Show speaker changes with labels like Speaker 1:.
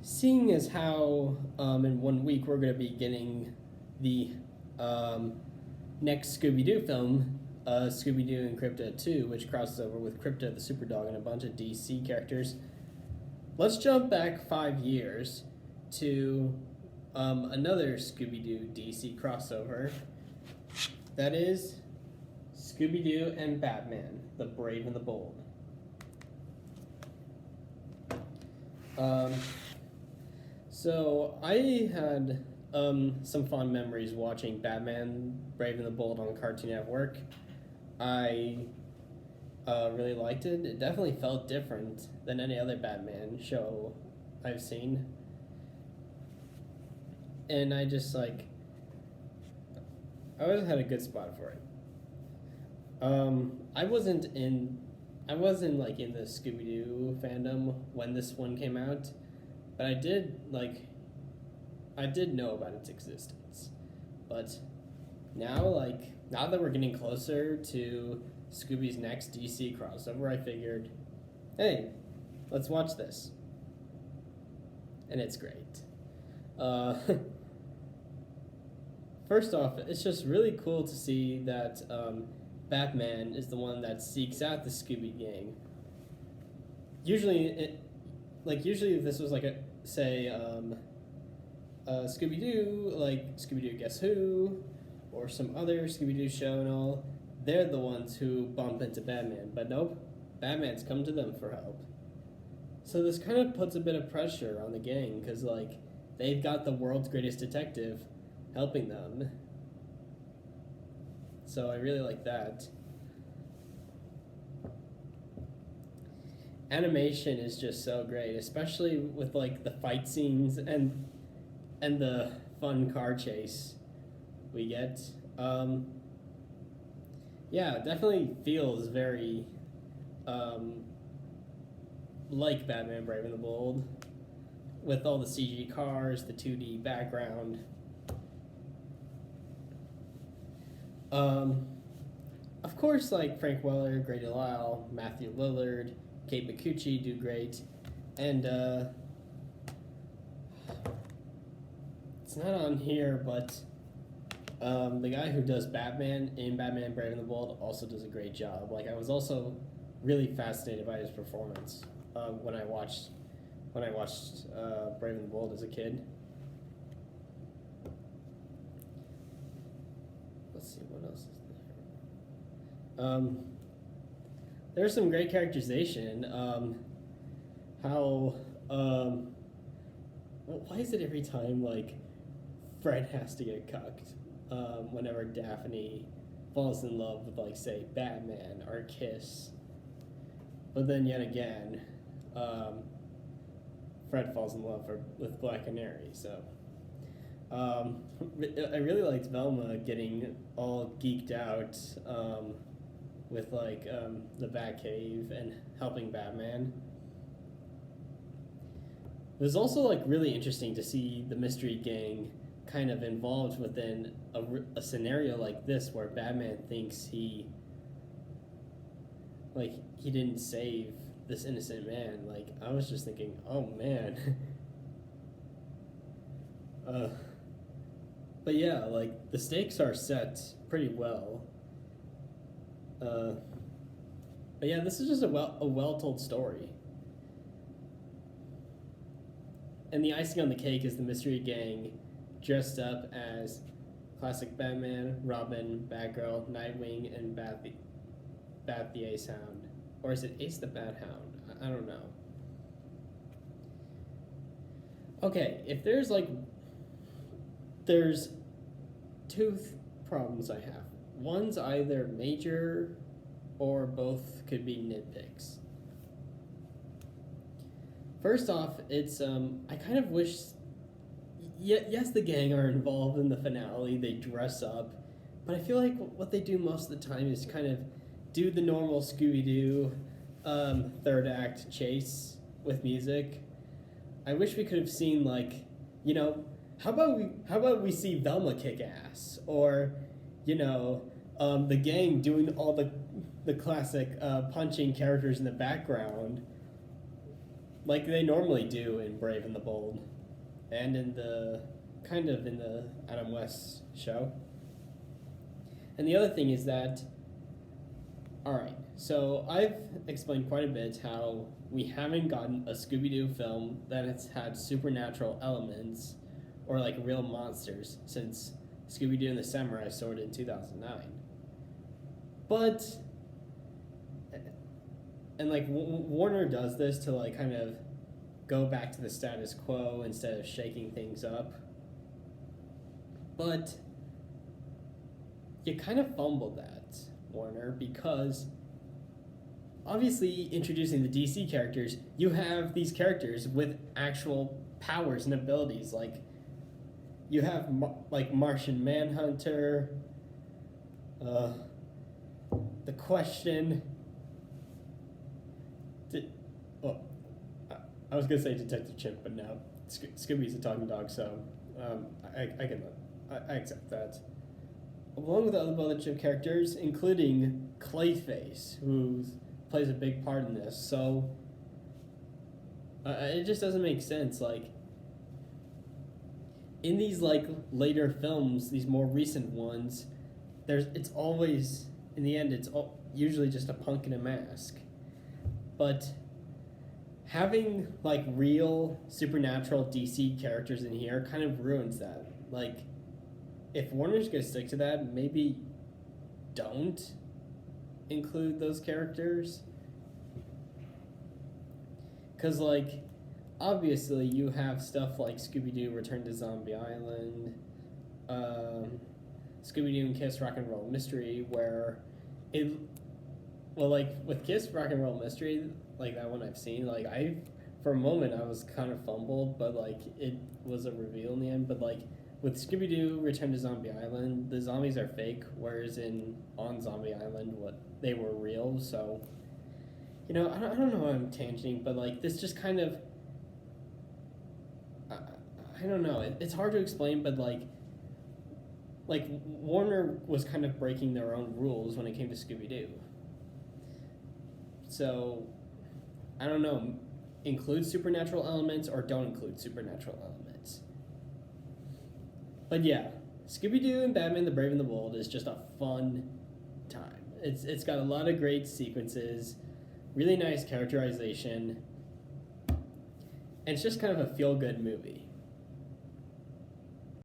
Speaker 1: Seeing as how in 1 week we're going to be getting the um, next Scooby-Doo film, Scooby-Doo and Crypto 2, which crosses over with Crypto the Superdog and a bunch of DC characters, let's jump back 5 years to another Scooby-Doo DC crossover. That is Scooby-Doo and Batman, the Brave and the Bold. So I had some fond memories watching Batman Brave and the Bold on Cartoon Network. I really liked it. It definitely felt different than any other Batman show I've seen. And I just I always had a good spot for it. I wasn't in the Scooby-Doo fandom when this one came out, but I did know about its existence. But now that we're getting closer to Scooby's next DC crossover, I figured, hey, let's watch this. And it's great. First off, it's just really cool to see that Batman is the one that seeks out the Scooby Gang. Usually if this was Scooby-Doo, like Scooby-Doo Guess Who, or some other Scooby-Doo show and all, they're the ones who bump into Batman. But nope, Batman's come to them for help. So this kind of puts a bit of pressure on the gang, because they've got the world's greatest detective helping them. So I really like that. Animation is just so great, especially with the fight scenes and the fun car chase we get. Yeah, it definitely feels very like Batman Brave and the Bold, with all the CG cars, the 2D background. Of course, Frank Weller, Grady Lyle, Matthew Lillard, Kate Micucci do great, and it's not on here, but the guy who does Batman in Batman Brave and the Bold also does a great job. I was also really fascinated by his performance when I watched Brave and the Bold as a kid. Let's see, what else is there? There's some great characterization. Why is it every time Fred has to get cucked whenever Daphne falls in love with say Batman or Kiss, but then yet again Fred falls in love with Black Canary. So I really liked Velma getting all geeked out with the Batcave and helping Batman. It was also really interesting to see the Mystery Gang kind of involved within a scenario like this, where Batman thinks he didn't save this innocent man. I was just thinking, oh man. But yeah, the stakes are set pretty well. But yeah, this is just a well told story. And the icing on the cake is the Mystery Gang dressed up as classic Batman, Robin, Batgirl, Nightwing, and Bat the Ace Hound. Or is it Ace the Bat Hound? I don't know. Okay, if there's two problems I have. One's either major or both could be nitpicks. First off, it's I kind of wish. Yes, the gang are involved in the finale. They dress up, but I feel like what they do most of the time is kind of do the normal Scooby-Doo third act chase with music. I wish we could have seen how about we see Velma kick ass, or the gang doing all the classic punching characters in the background. like they normally do in Brave and the Bold, and in the Adam West show. And the other thing is that, all right, so I've explained quite a bit how we haven't gotten a Scooby-Doo film that has had supernatural elements or like real monsters since Scooby-Doo and the Samurai Sword in 2009. But, and like Warner does this to like kind of go back to the status quo instead of shaking things up. But you kind of fumbled that, Warner, because obviously introducing the DC characters, you have these characters with actual powers and abilities. Like, you have like Martian Manhunter, the Question. I was gonna say Detective Chimp, but no, Scooby's a talking dog, so I accept that. Along with the other Bullet Chip characters, including Clayface, who plays a big part in this. So it just doesn't make sense. Like, in these like later films, these more recent ones, it's always, in the end, it's usually just a punk in a mask. But having like real supernatural DC characters in here kind of ruins that. Like, if Warner's gonna stick to that, maybe don't include those characters. Because, like, obviously you have stuff like Scooby-Doo Return to Zombie Island, Scooby-Doo and Kiss Rock and Roll Mystery, where like, with Kiss Rock and Roll Mystery, like, that one I've seen, like, for a moment, I was kind of fumbled, but, like, it was a reveal in the end, but, like, with Scooby-Doo Return to Zombie Island, the zombies are fake, whereas on Zombie Island, they were real, so, I don't know why I'm tangenting, but, like, this just kind of, I don't know, it's hard to explain, but, like, Warner was kind of breaking their own rules when it came to Scooby-Doo. So, I don't know, include supernatural elements or don't include supernatural elements. But yeah, Scooby-Doo and Batman the Brave and the Bold is just a fun time. It's got a lot of great sequences, really nice characterization, and it's just kind of a feel-good movie.